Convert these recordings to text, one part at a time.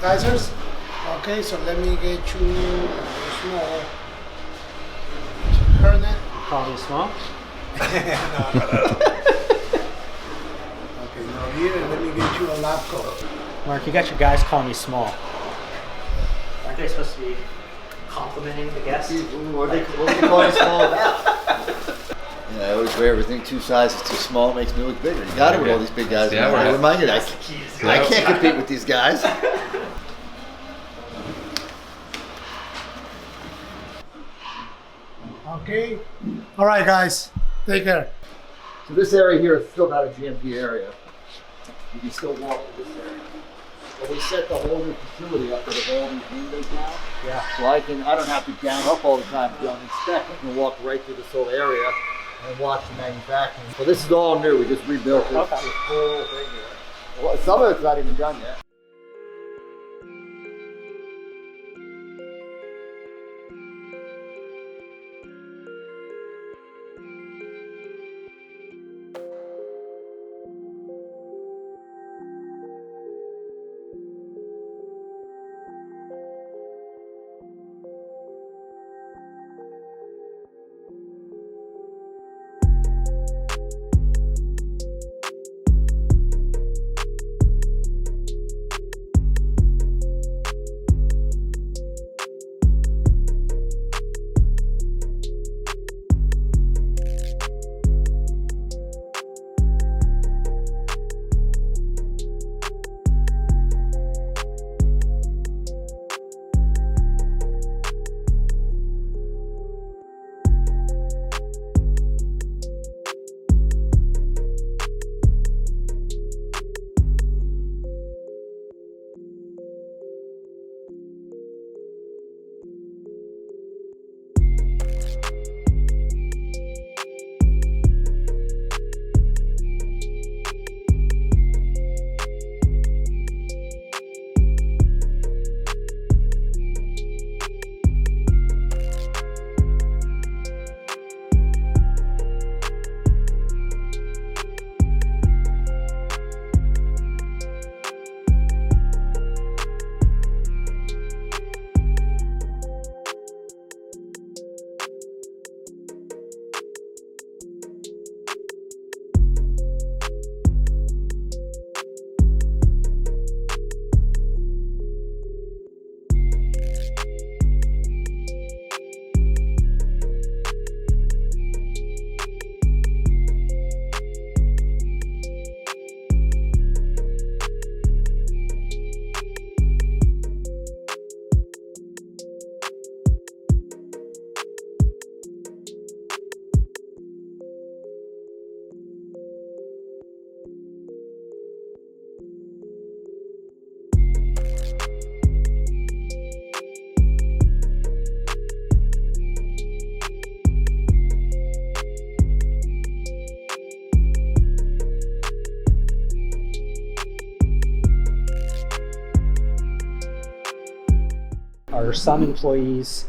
Glaziers. Okay, so let me get you small. Turn it. Call me small? Okay, now here, let me get you a lab coat. Mark, you got your guys calling me small. Aren't they supposed to be complimenting the guest? What are they calling small about? Yeah, I always wear everything 2 sizes too small, makes me look bigger. You got it with all these big guys. Yeah, I remind you that. That's the key. I can't compete with these guys. Okay. All right, guys. Take care. So this area here is still not a GMP area. You can still walk to this area. But we set the whole new facility up with all these windows now. Yeah. So I don't have to gown up all the time to go and inspect. I can walk right through this whole area and watch the manufacturing. So this is all new. We just rebuilt this, Okay. this whole thing here. Well, some of it's not even done yet. Are some employees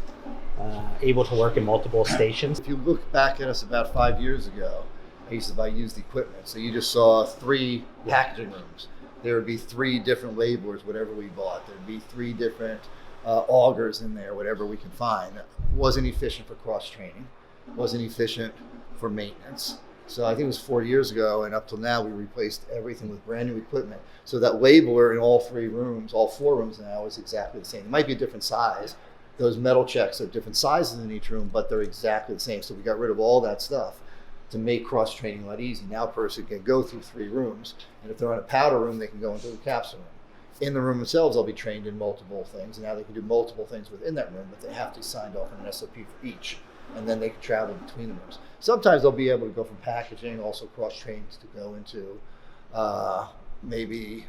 able to work in multiple stations? If you look back at us about 5 years ago, I used to buy used equipment. So you just saw 3 packaging rooms. There would be 3 different labelers, whatever we bought. There'd be 3 different augers in there, whatever we could find. It wasn't efficient for cross-training. Wasn't efficient for maintenance. So I think it was 4 years ago, and up till now, we replaced everything with brand new equipment. So that labeler in all 3 rooms, all 4 rooms now, is exactly the same. It might be a different size. Those metal checks are different sizes in each room, but they're exactly the same. So we got rid of all that stuff to make cross-training a lot easier. Now a person can go through 3 rooms, and if they're in a powder room, they can go into the capsule room. In the room themselves, they'll be trained in multiple things, and now they can do multiple things within that room, but they have to be signed off on an SOP for each, and then they can travel between the rooms. Sometimes they'll be able to go from packaging, also cross-trains to go into maybe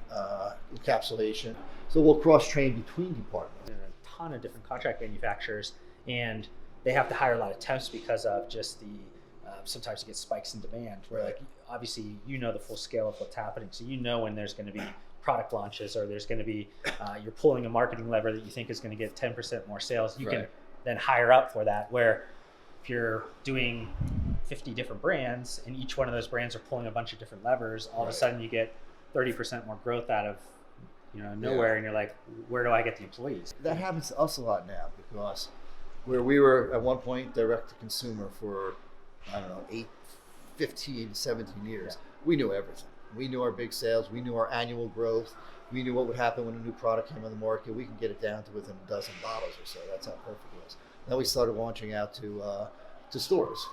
encapsulation. So we'll cross-train between departments. There are a ton of different contract manufacturers, and they have to hire a lot of temps because of just the sometimes you get spikes in demand where, like, obviously you know the full scale of what's happening, so you know when there's going to be product launches or there's going to be you're pulling a marketing lever that you think is going to get 10% more sales. You can then hire up for that, where if you're doing 50 different brands and each one of those brands are pulling a bunch of different levers, all of a sudden you get 30% more growth out of nowhere, and you're like, where do I get the employees? That happens to us a lot now, because where we were at one point direct to consumer for, I don't know, 15, 17 years, we knew everything. We knew our big sales, we knew our annual growth, we knew what would happen when a new product came on the market. We could get it down to within a dozen bottles or so. That's how perfect it was. Then we started launching out to stores,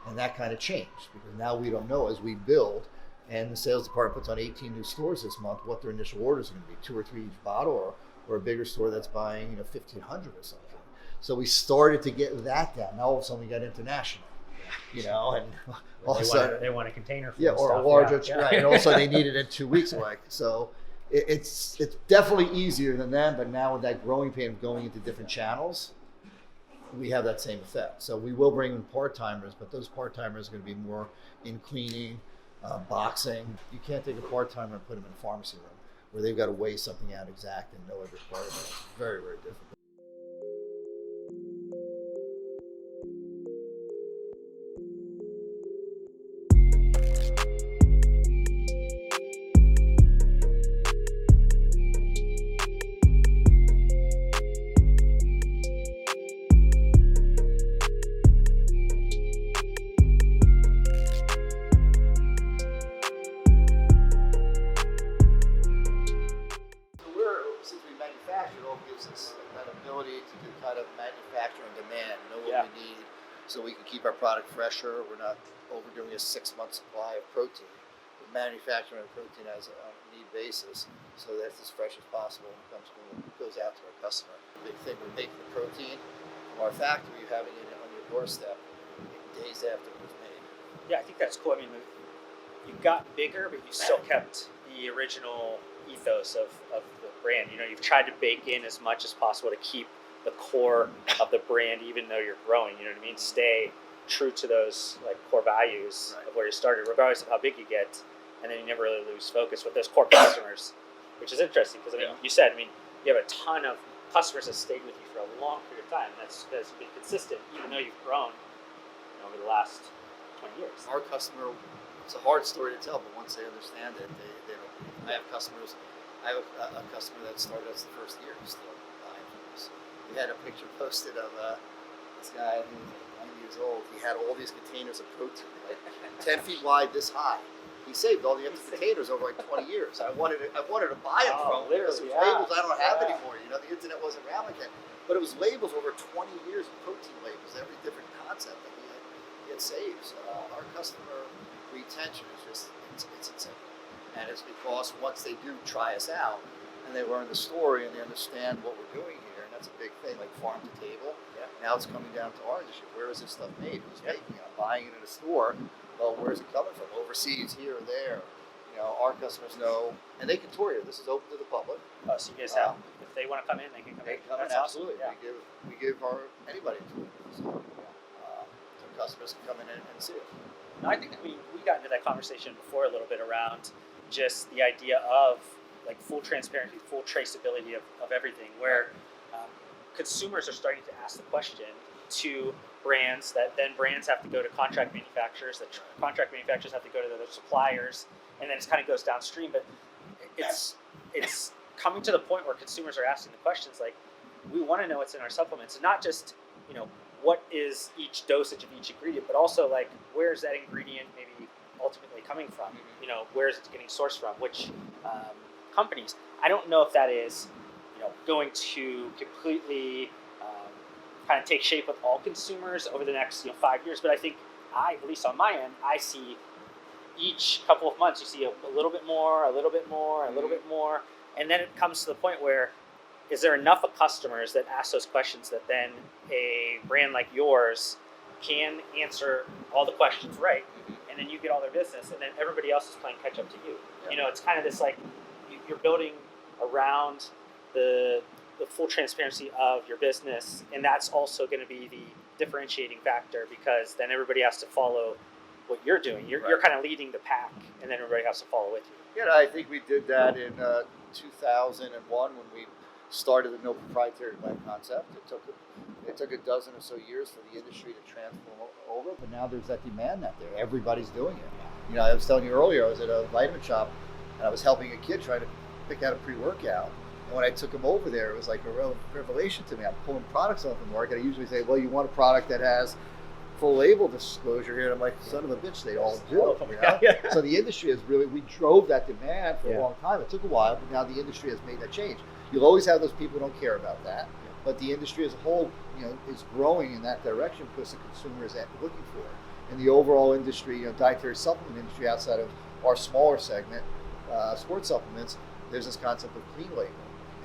and that kind of changed, because now we don't know as we build, and the sales department puts on 18 new stores this month, what their initial orders are going to be, 2 or 3 each bottle, or a bigger store that's buying 1,500 or something. So we started to get that down. Now all of a sudden we got international, and all of a sudden they want a container for or stuff. a larger, right? And all of a sudden they need it in 2 weeks. So it's definitely easier than then. But now with that growing pain of going into different channels, we have that same effect. So we will bring in part-timers, but those part-timers are going to be more in cleaning, boxing. You can't take a part-timer and put them in a pharmacy room where they've got to weigh something out exact and know every part of it. It's very, very difficult. So we can keep our product fresher. We're not overdoing a 6-month supply of protein. We're manufacturing protein as a need basis, so that's as fresh as possible when it goes out to our customer. The big thing, we're making the protein from our factory, having it on your doorstep days after it was made. Yeah, I think that's cool. I mean, you got bigger, but you still kept the original ethos of the brand. You've tried to bake in as much as possible to keep the core of the brand, even though you're growing, stay true to those core values of where you started, regardless of how big you get, and then you never really lose focus with those core customers, which is interesting because you said, you have a ton of customers that stayed with you for a long period of time. That's been consistent, even though you've grown over the last 20 years. Our customer, it's a hard story to tell, but once they understand it, they don't. I have customers. I have a customer that started us the first year still buying from us. We had a picture posted of this guy who was 90 years old. He had all these containers of protein, 10 feet wide, this high. He saved all the empty containers over 20 years. I wanted to buy them from him because it was labels I don't have anymore. The internet wasn't around like that. But it was labels over 20 years of protein labels, every different concept that he had saved. So our customer retention is just, it's insane. And it's because once they do try us out and they learn the story and they understand what we're doing here, and that's a big thing, like farm to table. Yeah. Now it's coming down to our issue. Where is this stuff made? Who's making it? I'm buying it in a store. Well, where's it coming from? Overseas, here or there. Our customers know, and they can tour here. This is open to the public. Oh, so you guys have, if they want to come in, they can come in. That's absolutely. Awesome. Yeah. We give anybody a tour. So customers can come in and see it. No, I think that we got into that conversation before a little bit around just the idea of full transparency, full traceability of everything, where consumers are starting to ask the question to brands, that then brands have to go to contract manufacturers, that contract manufacturers have to go to their suppliers, and then it kind of goes downstream. But it's coming to the point where consumers are asking the questions we want to know what's in our supplements, and not just what is each dosage of each ingredient, but also where is that ingredient maybe ultimately coming from? Where is it getting sourced from? Which companies? I don't know if that is going to completely kind of take shape with all consumers over the next 5 years, but I think at least on my end, I see each couple of months you see a little bit more, a little bit more, a little bit more, and then it comes to the point where is there enough of customers that ask those questions that then a brand like yours can answer all the questions right, and then you get all their business, and then everybody else is playing catch up to you. Yeah. It's kind of this you're building around the full transparency of your business, and that's also going to be the differentiating factor, because then everybody has to follow what you're doing. You're kind of leading the pack, and then everybody has to follow with you. Yeah, I think we did that in 2001 when we started the no proprietary blend concept. It took a dozen or so years for the industry to transform over, but now there's that demand out there. Everybody's doing it. I was telling you earlier, I was at a vitamin shop and I was helping a kid try to pick out a pre-workout. And when I took them over there, it was like a real revelation to me. I'm pulling products off the market. I usually say, well, you want a product that has full label disclosure here. And I'm like, son of a bitch, they all do. You know? So the industry has really, we drove that demand for a long time. It took a while, but now the industry has made that change. You'll always have those people who don't care about that. But the industry as a whole, is growing in that direction because the consumer is looking for it. And the overall industry, dietary supplement industry outside of our smaller segment, sports supplements, there's this concept of clean label.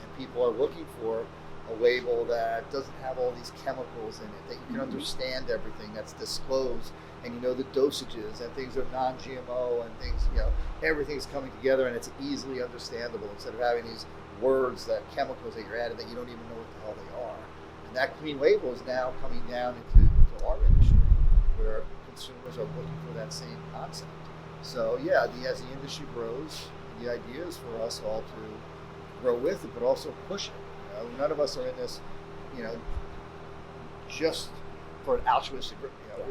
And people are looking for a label that doesn't have all these chemicals in it, that you can understand everything that's disclosed, and the dosages, and things are non-GMO, and things, everything's coming together and it's easily understandable instead of having these words, that chemicals that you're adding that you don't even know what the hell they are. And that clean label is now coming down into our industry, where consumers are looking for that same concept. So yeah, as the industry grows, the idea is for us all to grow with it, but also push it. None of us are in this, just for an altruistic.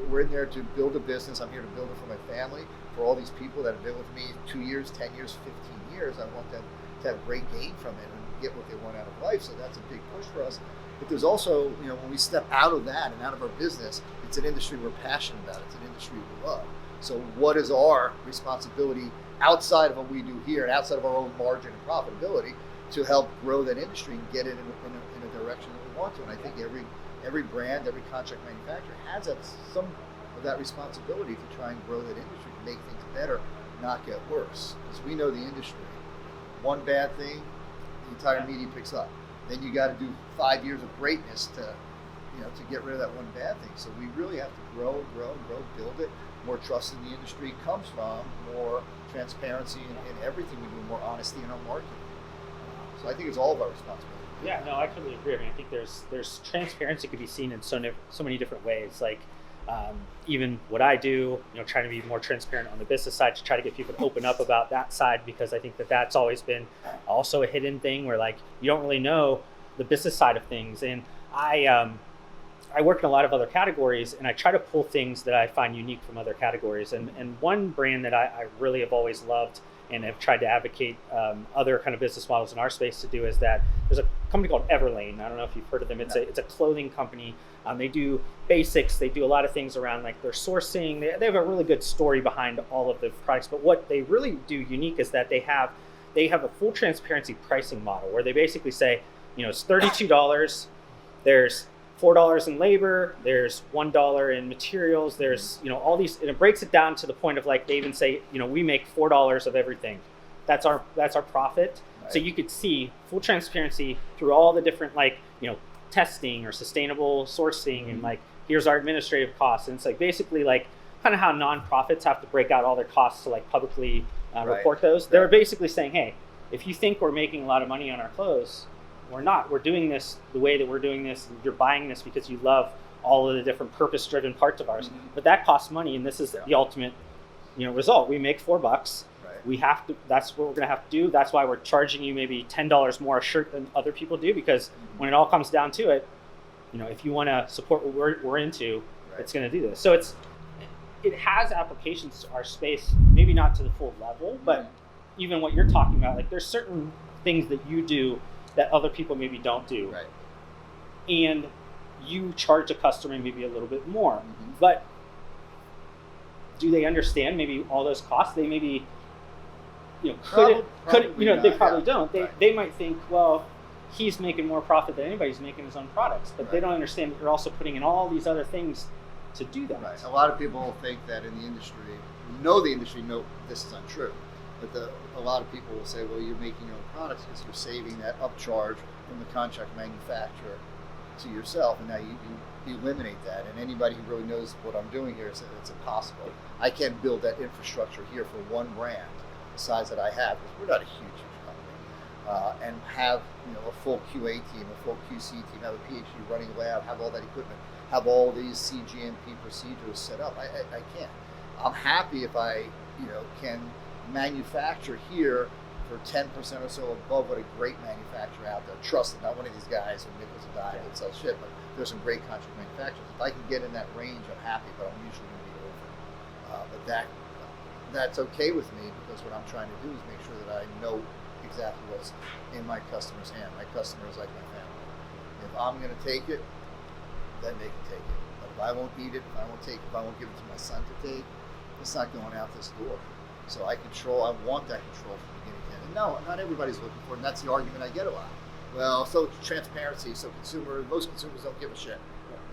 We're in there to build a business. I'm here to build it for my family, for all these people that have been with me 2 years, 10 years, 15 years. I want them to have great gain from it and get what they want out of life. So that's a big push for us. But there's also, when we step out of that and out of our business, it's an industry we're passionate about. It's an industry we love. So what is our responsibility outside of what we do here and outside of our own margin and profitability to help grow that industry and get it in a direction that we want to? And I think every brand, every contract manufacturer has some of that responsibility to try and grow that industry, to make things better, not get worse. Because we know the industry, one bad thing, the entire media picks up. Then you got to do 5 years of greatness to get rid of that one bad thing. So we really have to grow and grow and grow, build it. More trust in the industry comes from more transparency in everything we do, more honesty in our marketing. So I think it's all of our responsibility. Yeah, no, I totally agree. I think there's transparency could be seen in so many different ways. Like even what I do, trying to be more transparent on the business side to try to get people to open up about that side, because I think that's always been also a hidden thing where you don't really know the business side of things. And I work in a lot of other categories, and I try to pull things that I find unique from other categories. And one brand that I really have always loved and have tried to advocate other kind of business models in our space to do is that there's a company called Everlane. I don't know if you've heard of them. It's a clothing company. They do basics. They do a lot of things around their sourcing. They have a really good story behind all of the products. But what they really do unique is that they have a full transparency pricing model where they basically say, it's $32. There's $4 in labor, there's $1 in materials, there's all these, and it breaks it down to the point of they even say, we make $4 of everything. That's our profit. Right. So you could see full transparency through all the different testing or sustainable sourcing, and here's our administrative costs. And it's basically kind of how nonprofits have to break out all their costs to publicly report those. They're basically saying, hey, if you think we're making a lot of money on our clothes, we're not. We're doing this the way that we're doing this. And you're buying this because you love all of the different purpose-driven parts of ours. Mm-hmm. But that costs money, and this is the ultimate, result. We make $4. Right. We have to. That's what we're going to have to do. That's why we're charging you maybe $10 more a shirt than other people do. Because when it all comes down to it, if you want to support what we're into, it's going to do this. So it has applications to our space. Maybe not to the full level, but even what you're talking about, there's certain things that you do that other people maybe don't do. Right. And you charge a customer maybe a little bit more. Mm-hmm. But do they understand maybe all those costs? They maybe, they probably don't. They might think, well, he's making more profit than anybody's making his own products. But they don't understand that you're also putting in all these other things to do that. Right. A lot of people think that in the industry, know this is untrue. But a lot of people will say, well, you're making your own products because you're saving that upcharge from the contract manufacturer to yourself, and now you eliminate that. And anybody who really knows what I'm doing here is that it's impossible. I can't build that infrastructure here for one brand the size that I have, because we're not a huge company, and have a full QA team, a full QC team, have a PhD running lab, have all that equipment, have all these CGMP procedures set up. I can't. I'm happy if I can manufacture here for 10% or so above what a great manufacturer out there, trusted, not one of these guys who nickels and dimes and sell shit, but there's some great contract manufacturers. If I can get in that range, I'm happy, but I'm usually going to be over. But that's okay with me, because what I'm trying to do is make sure that I know exactly what's in my customer's hand. My customer is like my family. If I'm going to take it, then they can take it. But if I won't eat it, if I won't give it to my son to take, it's not going out this door. So I want that control from beginning to end. And no, not everybody's looking for it, and that's the argument I get a lot. Well, so transparency, so most consumers don't give a shit.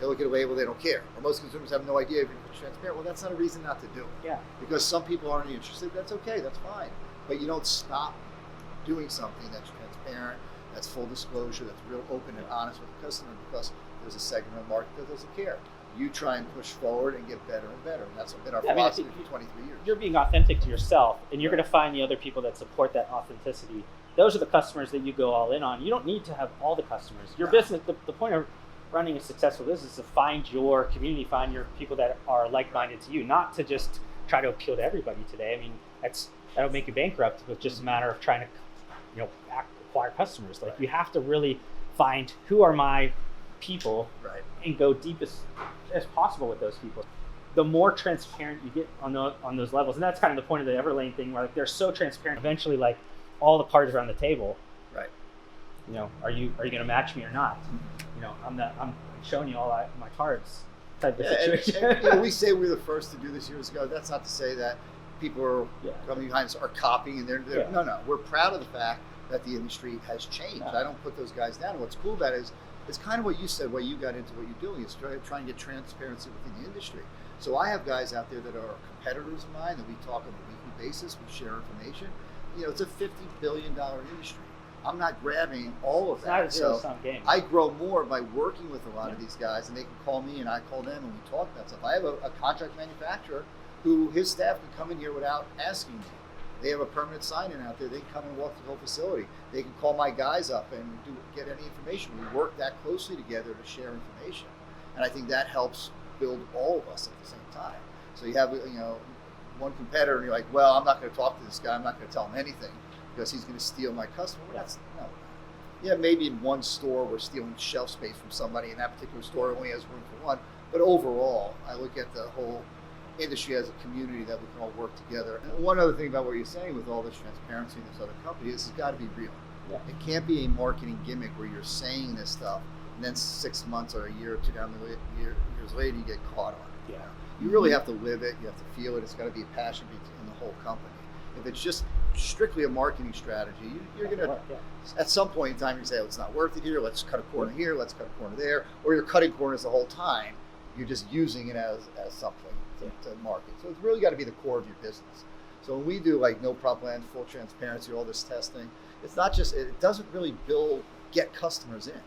They look at a label, they don't care. Or most consumers have no idea if it's transparent. Well, that's not a reason not to do it. Yeah. Because some people aren't interested, that's okay, that's fine. But you don't stop doing something that's transparent, that's full disclosure, that's real open and honest with the customer, because there's a segment of the market that doesn't care. You try and push forward and get better and better. And that's been our philosophy for 23 years. You're being authentic to yourself, and you're going to find the other people that support that authenticity. Those are the customers that you go all in on. You don't need to have all the customers. Your business, the point of running a successful business is to find your community, find your people that are like-minded to you, not to just try to appeal to everybody today. I mean, that'll make you bankrupt, but just a matter of trying to, acquire customers. Like, you have to really find who are my people, right, and go deep as possible with those people. The more transparent you get on those levels, and that's kind of the point of the Everlane thing, where like they're so transparent. Eventually, like, all the cards are on the table. Right. Are you going to match me or not? I'm showing you all my cards type of situation. And we say we were the first to do this years ago. That's not to say that people are coming behind us are copying, and no. We're proud of the fact that the industry has changed. I don't put those guys down. What's cool about it is it's kind of what you said, why you got into what you're doing, is trying to get transparency within the industry. So I have guys out there that are competitors of mine that we talk on a weekly basis. We share information. It's a $50 billion industry. I'm not grabbing all of that. It's not a zero-sum game. I grow more by working with a lot of these guys, and they can call me and I call them and we talk about stuff. I have a contract manufacturer who his staff can come in here without asking me. They have a permanent sign-in out there. They can come and walk the whole facility. They can call my guys up and get any information. We work that closely together to share information. And I think that helps build all of us at the same time. So you have, one competitor and you're like, well, I'm not going to talk to this guy. I'm not going to tell him anything because he's going to steal my customer. Well, no. Yeah, maybe in one store we're stealing shelf space from somebody, and that particular store only has room for one. But overall, I look at the whole industry as a community that we can all work together. And one other thing about what you're saying with all this transparency in this other company is it's got to be real. Yeah. It can't be a marketing gimmick where you're saying this stuff and then 6 months or a year or two years later you get caught on it. Yeah. You really have to live it. You have to feel it. It's got to be a passion in the whole company. If it's just strictly a marketing strategy, you're going to, at some point in time, you say, oh, it's not worth it here. Let's cut a corner here. Let's cut a corner there. Or you're cutting corners the whole time. You're just using it as something to market. So it's really got to be the core of your business. So when we do like no prop land, full transparency, all this testing, it's not just, it doesn't really get customers in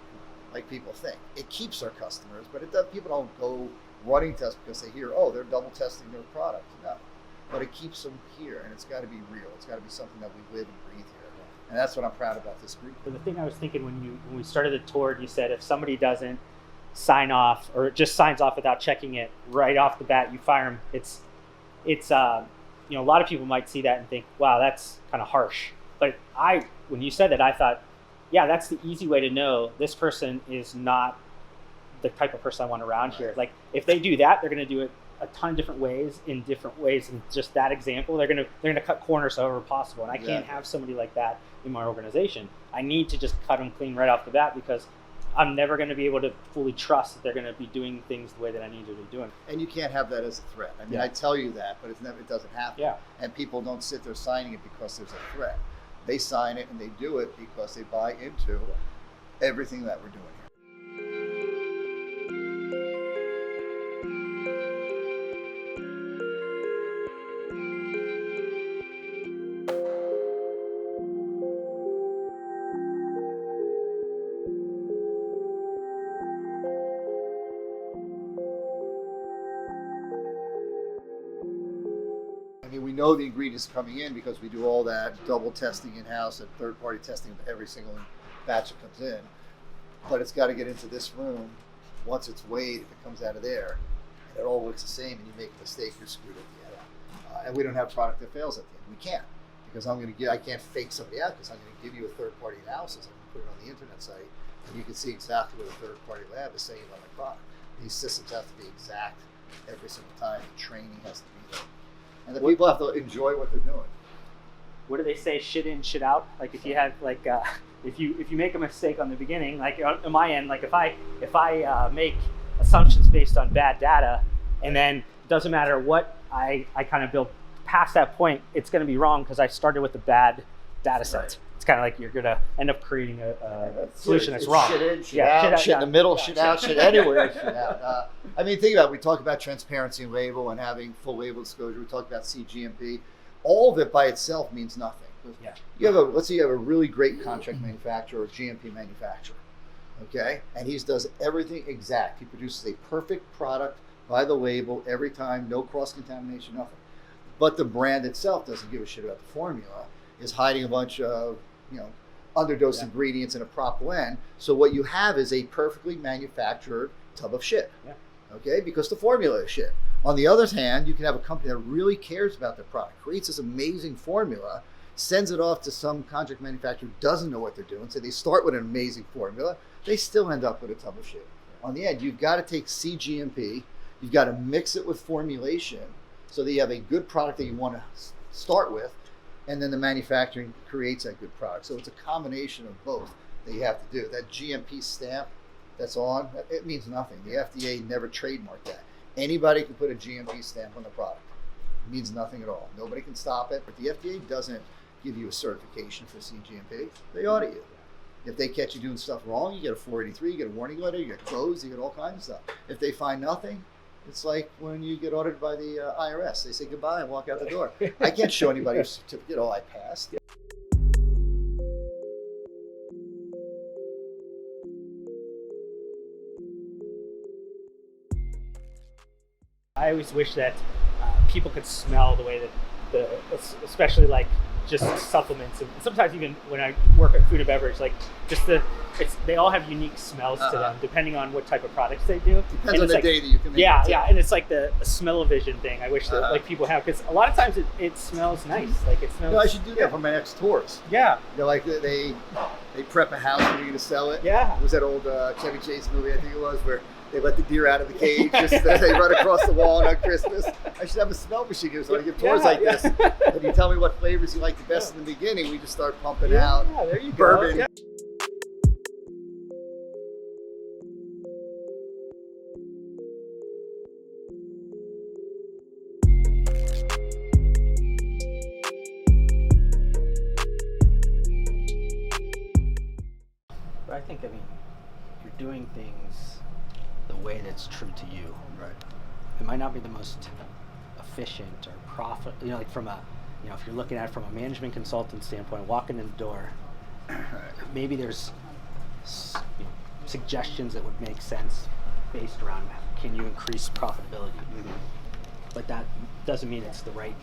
like people think. It keeps our customers, but people don't go running tests because they hear, oh, they're double testing their product. No, but it keeps them here, and it's got to be real. It's got to be something that we live and breathe here. And that's what I'm proud about this group. But the thing I was thinking when we started the tour, you said if somebody doesn't sign off or just signs off without checking it right off the bat, you fire them. It's a lot of people might see that and think, wow, that's kind of harsh. But when you said that, I thought, yeah, that's the easy way to know this person is not the type of person I want around here. Like, if they do that, they're going to do it a ton of different ways, in different ways. And just that example, they're going to cut corners however possible. And I can't have somebody like that in my organization. I need to just cut them clean right off the bat, because I'm never going to be able to fully trust that they're going to be doing things the way that I need to be doing. And you can't have that as a threat. I mean, I tell you that, but it doesn't happen. Yeah. And people don't sit there signing it because there's a threat. They sign it and they do it because they buy into everything that we're doing here. We know the ingredients coming in because we do all that double testing in-house and third-party testing of every single batch that comes in. But it's got to get into this room. Once it's weighed, if it comes out of there, and it all looks the same, and you make a mistake, you're screwed at the end. And we don't have product that fails at the end. We can't, because I can't fake somebody out, because I'm going to give you a third-party analysis. I can put it on the internet site, and you can see exactly what a third-party lab is saying about my product. These systems have to be exact every single time. The training has to be there. And the people have to enjoy what they're doing. what do they say? Shit in, shit out. Like if you have like if you make a mistake on the beginning, like on my end, like if I make assumptions based on bad data, and then it doesn't matter what I kind of build past that point, it's going to be wrong because I started with a bad data set. Right. It's kind of like you're going to end up creating a solution that's It's wrong. Shit in, shit out, shit in the middle, shit out, shit anywhere, shit out. I mean, think about it. We talk about transparency and label and having full label disclosure. We talk about CGMP. All of it by itself means nothing. Yeah. You have let's say you have a really great contract manufacturer or GMP manufacturer, okay? And he does everything exact. He produces a perfect product by the label every time, no cross-contamination, nothing. But the brand itself doesn't give a shit about the formula, is hiding a bunch of, underdosed ingredients in a prop blend. So what you have is a perfectly manufactured tub of shit, okay? Because the formula is shit. On the other hand, you can have a company that really cares about their product, creates this amazing formula, sends it off to some contract manufacturer who doesn't know what they're doing. So they start with an amazing formula. They still end up with a tub of shit. On the end, you've got to take CGMP, you've got to mix it with formulation so that you have a good product that you want to start with, and then the manufacturing creates that good product. So it's a combination of both that you have to do. That GMP stamp that's on, it means nothing. The FDA never trademarked that. Anybody can put a GMP stamp on the product. It means nothing at all. Nobody can stop it. But the FDA doesn't give you a certification for CGMP. They audit you. If they catch you doing stuff wrong, you get a 483, you get a warning letter, you get closed, you get all kinds of stuff. If they find nothing, it's like when you get audited by the IRS. They say goodbye and walk out the door. I can't show anybody a certificate, I passed. I always wish that people could smell the way that especially like just supplements, and sometimes even when I work at food and beverage, like just they all have unique smells to them depending on what type of products they do. Depends on the day that you can make it. Yeah, and it's like the smell-o-vision thing. I wish that like people have, because a lot of times it smells nice. Like it smells. I should do that for my next tours. Yeah. Like they prep a house and you're going to sell it. Yeah. It was that old Chevy Chase movie, I think it was, where they let the deer out of the cage, just they run across the wall on Christmas. I should have a smell machine here so I give tours like this. If you tell me what flavors you like the best in the beginning, we just start pumping out there you bourbon. Go. Yeah. But I think, you're doing things the way that's true to you. Right. It might not be the most efficient or profit, like from a, if you're looking at it from a management consultant standpoint, walking in the door, maybe there's suggestions that would make sense based around, can you increase profitability? Mm-hmm. But that doesn't mean it's the right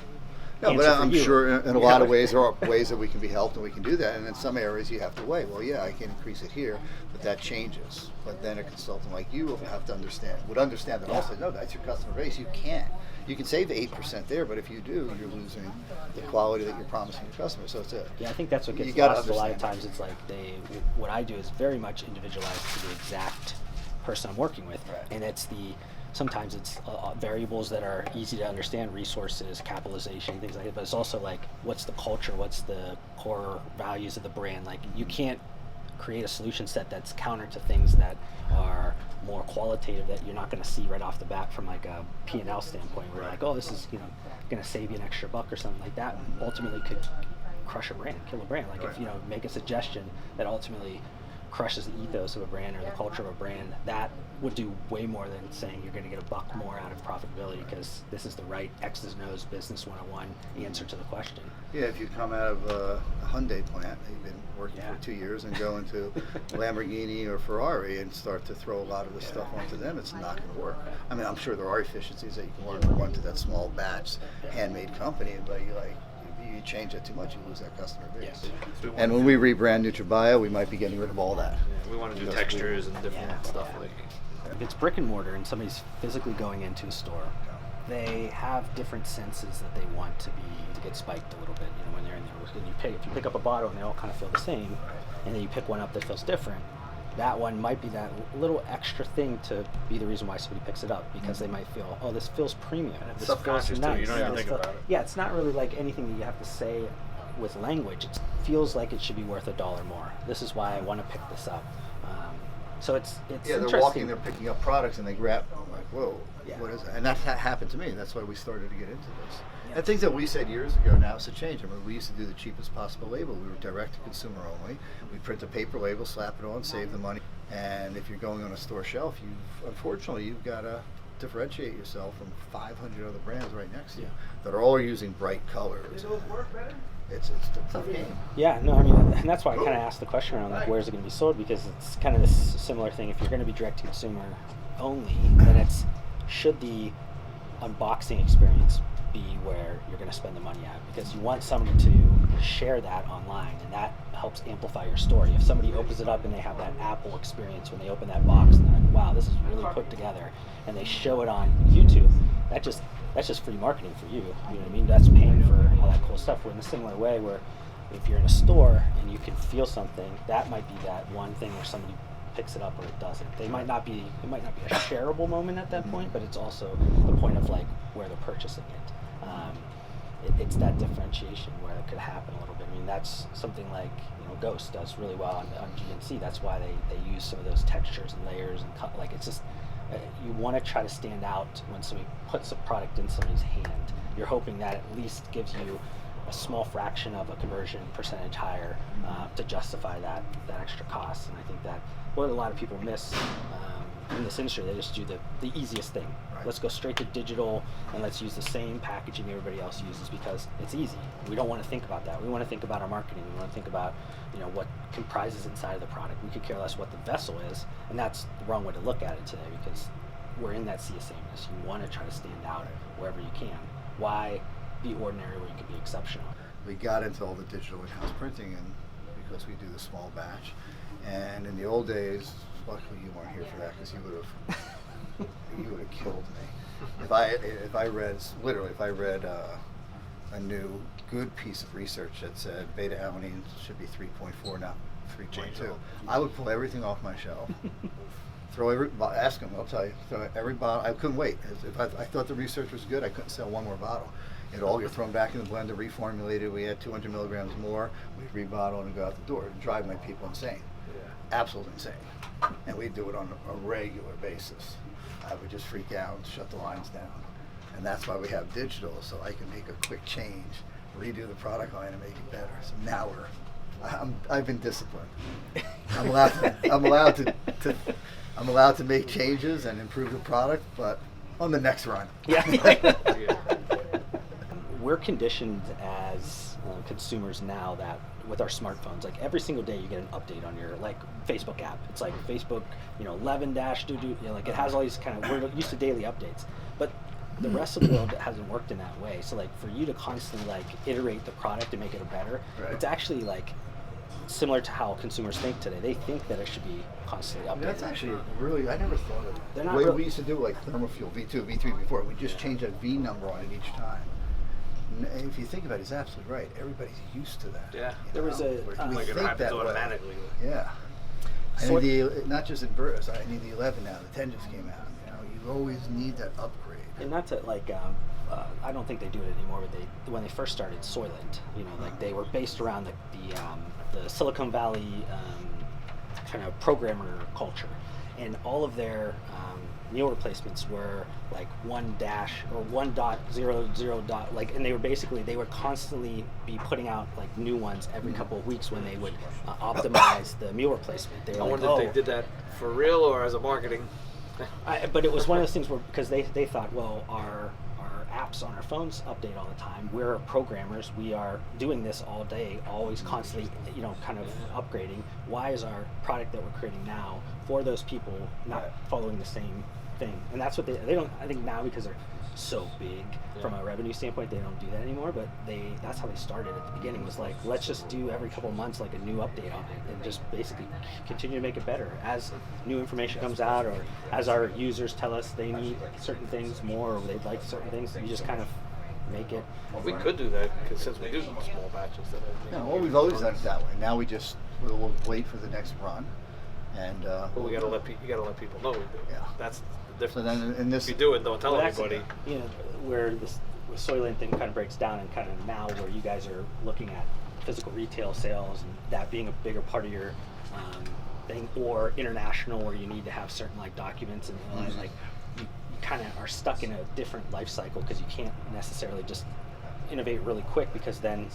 No, but I'm you. sure in a lot of ways there are ways that we can be helped and we can do that. And in some areas you have to weigh. Well, yeah, I can increase it here, but that changes. But then a consultant like you will have to understand that also, no, that's your customer base. You can't. You can save 8% there, but if you do, you're losing the quality that you're promising your customers. So it's I think that's what gets lost a lot of times. It's like what I do is very much individualized to the exact person I'm working with. Right. And sometimes it's variables that are easy to understand, resources, capitalization, things like that. But it's also like, what's the culture? What's the core values of the brand? Like, you can't create a solution set that's counter to things that are more qualitative that you're not going to see right off the bat from like a P&L standpoint. Where like, oh, this is going to save you an extra buck or something like that. Ultimately, could crush a brand, kill a brand. Like if make a suggestion that ultimately crushes the ethos of a brand or the culture of a brand, that would do way more than saying you're going to get a buck more out of profitability because this is the right X's and O's business 101 answer to the question. Yeah, if you come out of a Hyundai plant, you've been working for 2 years and go into Lamborghini or Ferrari and start to throw a lot of this stuff onto them, it's not going to work. I mean, I'm sure there are efficiencies that you can learn to run to that small batch handmade company, but you change that too much, you lose that customer base. Yeah. And when we rebrand NutraBio, we might be getting rid of all that. Yeah, we want to do textures and different stuff like. If it's brick and mortar and somebody's physically going into a store, they have different senses that they want to get spiked a little bit. When they're in there, if you pick up a bottle and they all kind of feel the same, and then you pick one up that feels different, that one might be that little extra thing to be the reason why somebody picks it up, because they might feel, oh, this feels premium. And it's this subconscious feels nice. too. You don't even think about it. Yeah, it's not really like anything that you have to say with language, it feels like it should be worth $1 more. This is why I want to pick this up. So it's they're interesting. walking, they're picking up products, and they grab. I'm like, whoa, Yeah. what is that? And that happened to me. That's why we started to get into this. Yeah. And things that we said years ago now it's a change. I mean, we used to do the cheapest possible label. We were direct to consumer only. We print a paper label, slap it on, save the money. And if you're going on a store shelf, you've got to differentiate yourself from 500 other brands right next to you that are all using bright colors. It's a tough game. Yeah, no, I mean, and that's why I kind of asked the question around like where's it going to be sold, because it's kind of this similar thing. If you're going to be direct to consumer only, then it's should the unboxing experience be where you're going to spend the money at, because you want somebody to share that online, and that helps amplify your story. If somebody opens it up and they have that Apple experience when they open that box and they're like, wow, this is really put together, and they show it on YouTube, that's just free marketing for you. You know what I mean? That's paying for all that cool stuff. We're in a similar way where if you're in a store and you can feel something, that might be that one thing where somebody picks it up or it doesn't. It might not be a shareable moment at that point, but it's also the point of like where they're purchasing it. It's that differentiation where it could happen a little bit. I mean, that's something like Ghost does really well on GNC. That's why they use some of those textures and layers and like it's just you want to try to stand out when somebody puts a product in somebody's hand. You're hoping that at least gives you a small fraction of a conversion percentage higher to justify that extra cost. And I think that what a lot of people miss in this industry, they just do the easiest thing. Right. Let's go straight to digital and let's use the same packaging everybody else uses because it's easy. We don't want to think about that. We want to think about our marketing. We want to think about what comprises inside of the product. We could care less what the vessel is, and that's the wrong way to look at it today because we're in that sea of sameness. You want to try to stand out wherever you can. Why be ordinary where you can be exceptional? We got into all the digital in-house printing and because we do the small batch. And in the old days, luckily you weren't here for that because you would have killed me. If I read a new good piece of research that said beta alanine should be 3.4, not 3.2, I would pull everything off my shelf. Ask them, I'll tell you. Throw every bottle. I couldn't wait. If I thought the research was good, I couldn't sell one more bottle. It'd all get thrown back in the blender, reformulated. We had 200 milligrams more. We'd rebottle and go out the door. It'd drive my people insane. Yeah. Absolutely insane. And we'd do it on a regular basis. I would just freak out, shut the lines down. And that's why we have digital, so I can make a quick change, redo the product line and make it better. So now I've been disciplined. I'm allowed to make changes and improve the product, but on the next run. Yeah. We're conditioned as consumers now that with our smartphones, like every single day you get an update on your Facebook app. It's like Facebook, 11 dash like it has all these we're used to daily updates, but the rest of the world hasn't worked in that way. So for you to constantly iterate the product and make it better, right. It's actually similar to how consumers think today. They think that it should be constantly updated. That's actually really, I never thought of that. The way we used to do it, thermofuel, V2, V3, V4, we just change that V number on it each time. And if you think about it, he's absolutely right. Everybody's used to that. Yeah. There was a... we it think happens that automatically. Way. Yeah. I need not just in purest, I need the 11 now. The 10 just came out. You always need that upgrade. And not to I don't think they do it anymore, but when they first started Soylent, they were based around the Silicon Valley kind of programmer culture, and all of their meal replacements were 1 dash or 1.00 and they would constantly be putting out new ones every couple of weeks when they would optimize the meal replacement. I wonder if they did that for real or as a marketing. But it was one of those things where because they thought, well, our apps on our phones update all the time. We're programmers. We are doing this all day, always constantly, kind of upgrading. Why is our product that we're creating now for those people not following the same thing? And that's what they don't. I think now because they're so big from a revenue standpoint, they don't do that anymore. But that's how they started at the beginning. Was let's just do every couple of months a new update on it, and just basically continue to make it better as new information comes out, or as our users tell us they need certain things more, or they'd like certain things. You just kind of make it. Well, we could do that because since we do small batches. We've always done it that way. Now we'll wait for the next run, and we gotta let people know we do. Yeah, that's the difference. So then in this, if you do it, don't tell anybody. Where this Soylent thing kind of breaks down, and kind of now where you guys are looking at physical retail sales, and that being a bigger part of your thing, or international where you need to have certain like documents and like you kind of are stuck in a different life cycle because you can't necessarily just innovate really quick, because then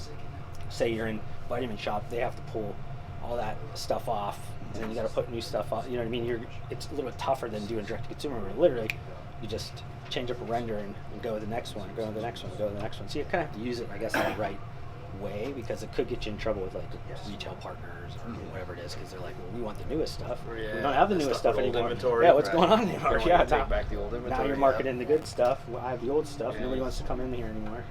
say you're in vitamin shop, they have to pull all that stuff off and then you got to put new stuff on, you know what I mean? It's a little bit tougher than doing direct to consumer, where literally you just change up a render and go to the next one, go to the next one, go to the next one. So you kind of have to use it, I guess, in the right way, because it could get you in trouble with like retail partners or whatever it is, because they're like, well, we want the newest stuff. We don't have the newest stuff anymore. Yeah, what's going on anymore? Yeah, take back the old inventory. Now you're marketing the good stuff. Well, I have the old stuff. Nobody wants to come in here anymore.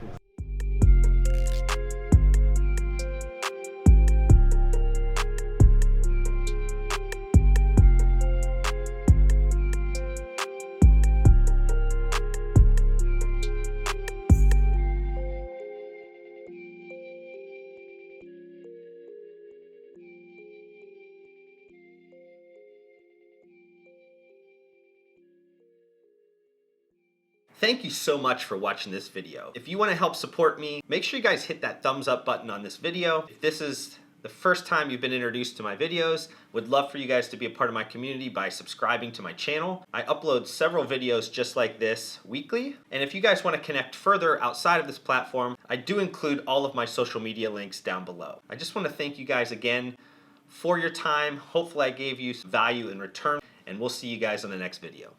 Thank you so much for watching this video. If you want to help support me, make sure you guys hit that thumbs up button on this video. If this is the first time you've been introduced to my videos, would love for you guys to be a part of my community by subscribing to my channel. I upload several videos just like this weekly. And if you guys want to connect further outside of this platform, I do include all of my social media links down below. I just want to thank you guys again for your time. Hopefully I gave you some value in return, and we'll see you guys on the next video.